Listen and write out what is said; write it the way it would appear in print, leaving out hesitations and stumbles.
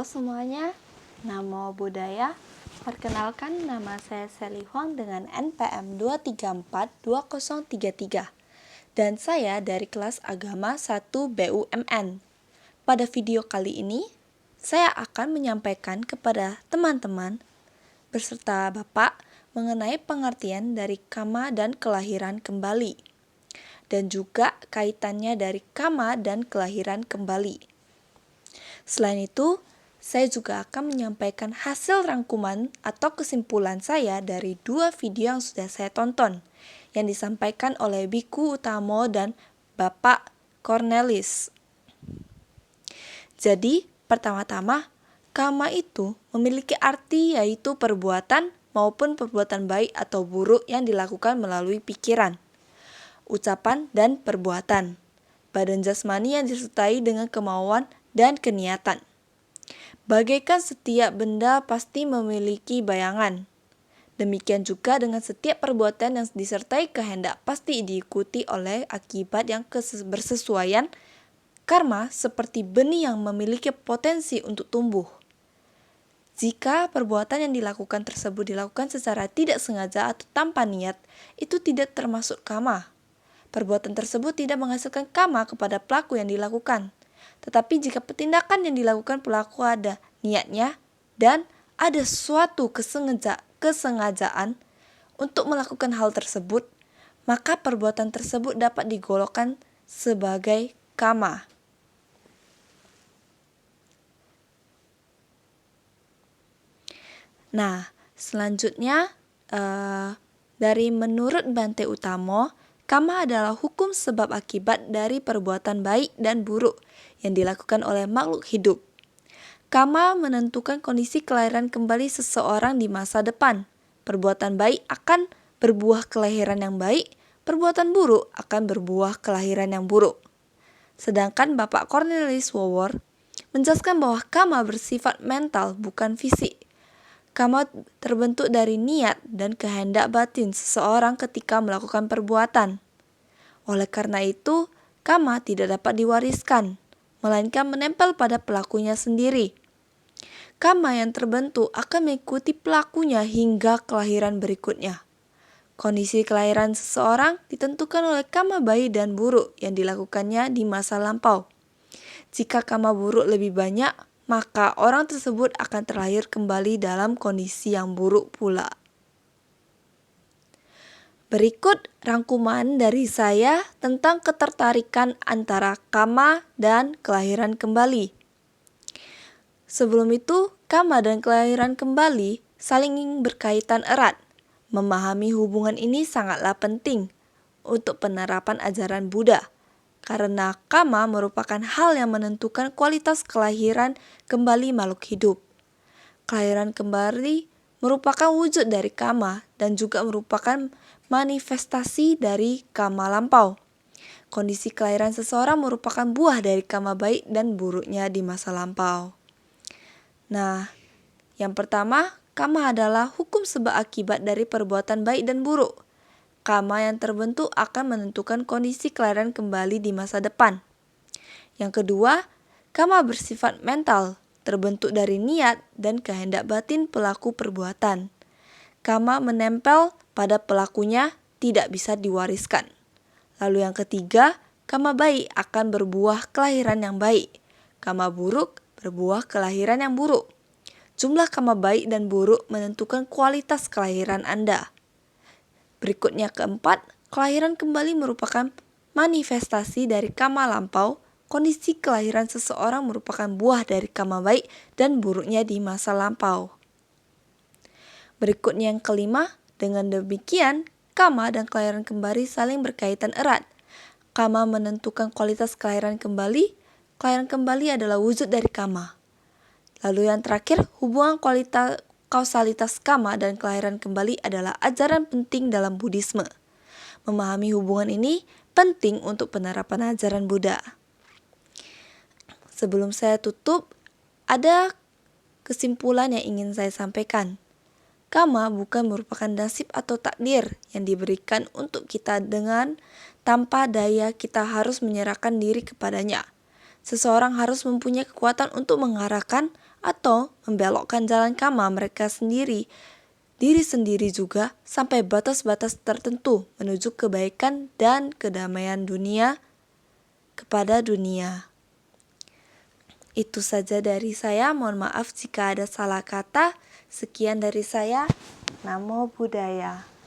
semuanya, Namo Buddhaya. Perkenalkan, nama saya Sally Huang dengan NPM 2342033 dan saya dari kelas Agama 1 BUMN. Pada video kali ini, saya akan menyampaikan kepada teman-teman beserta Bapak mengenai pengertian dari karma dan kelahiran kembali dan juga kaitannya dari karma dan kelahiran kembali. Selain itu, saya juga akan menyampaikan hasil rangkuman atau kesimpulan saya dari 2 video yang sudah saya tonton, yang disampaikan oleh Biku Utamo dan Bapak Cornelis. Jadi, pertama-tama, karma itu memiliki arti yaitu perbuatan maupun perbuatan baik atau buruk yang dilakukan melalui pikiran, ucapan, dan perbuatan. Badan jasmani yang disertai dengan kemauan dan keniatan. Bagaikan setiap benda pasti memiliki bayangan. Demikian juga dengan setiap perbuatan yang disertai kehendak pasti diikuti oleh akibat yang bersesuaian. Karma seperti benih yang memiliki potensi untuk tumbuh. Jika perbuatan yang dilakukan tersebut dilakukan secara tidak sengaja atau tanpa niat, itu tidak termasuk karma. Perbuatan tersebut tidak menghasilkan karma kepada pelaku yang dilakukan. Tetapi jika tindakan yang dilakukan pelaku ada niatnya dan ada suatu kesengajaan untuk melakukan hal tersebut, maka perbuatan tersebut dapat digolongkan sebagai karma. Nah, selanjutnya dari menurut Bante Utamo, karma adalah hukum sebab akibat dari perbuatan baik dan buruk yang dilakukan oleh makhluk hidup. Karma menentukan kondisi kelahiran kembali seseorang di masa depan. Perbuatan baik akan berbuah kelahiran yang baik, perbuatan buruk akan berbuah kelahiran yang buruk. Sedangkan Bapak Cornelis Wawor menjelaskan bahwa karma bersifat mental bukan fisik. Karma terbentuk dari niat dan kehendak batin seseorang ketika melakukan perbuatan. Oleh karena itu, karma tidak dapat diwariskan, melainkan menempel pada pelakunya sendiri. Karma yang terbentuk akan mengikuti pelakunya hingga kelahiran berikutnya. Kondisi kelahiran seseorang ditentukan oleh karma baik dan buruk yang dilakukannya di masa lampau. Jika karma buruk lebih banyak, maka orang tersebut akan terlahir kembali dalam kondisi yang buruk pula. Berikut rangkuman dari saya tentang ketertarikan antara karma dan kelahiran kembali. Sebelum itu, karma dan kelahiran kembali saling berkaitan erat. Memahami hubungan ini sangatlah penting untuk penerapan ajaran Buddha, karena karma merupakan hal yang menentukan kualitas kelahiran kembali makhluk hidup. Kelahiran kembali merupakan wujud dari karma dan juga merupakan manifestasi dari karma lampau. Kondisi kelahiran seseorang merupakan buah dari karma baik dan buruknya di masa lampau. Nah, yang pertama, karma adalah hukum sebab akibat dari perbuatan baik dan buruk. Karma yang terbentuk akan menentukan kondisi kelahiran kembali di masa depan. Yang kedua, karma bersifat mental, terbentuk dari niat dan kehendak batin pelaku perbuatan. Karma menempel pada pelakunya, tidak bisa diwariskan. Lalu yang ketiga, karma baik akan berbuah kelahiran yang baik. Karma buruk berbuah kelahiran yang buruk. Jumlah karma baik dan buruk menentukan kualitas kelahiran Anda. Berikutnya keempat, kelahiran kembali merupakan manifestasi dari karma lampau. Kondisi kelahiran seseorang merupakan buah dari karma baik dan buruknya di masa lampau. Berikutnya yang kelima, dengan demikian, karma dan kelahiran kembali saling berkaitan erat. Karma menentukan kualitas kelahiran kembali adalah wujud dari karma. Lalu yang terakhir, hubungan kausalitas karma dan kelahiran kembali adalah ajaran penting dalam Buddhisme. Memahami hubungan ini penting untuk penerapan ajaran Buddha. Sebelum saya tutup, ada kesimpulan yang ingin saya sampaikan. Karma bukan merupakan nasib atau takdir yang diberikan untuk kita dengan tanpa daya kita harus menyerahkan diri kepadanya. Seseorang harus mempunyai kekuatan untuk mengarahkan atau membelokkan jalan karma mereka sendiri, diri sendiri juga, sampai batas-batas tertentu menuju kebaikan dan kedamaian dunia kepada dunia. Itu saja dari saya, mohon maaf jika ada salah kata. Sekian dari saya, Namo Buddhaya.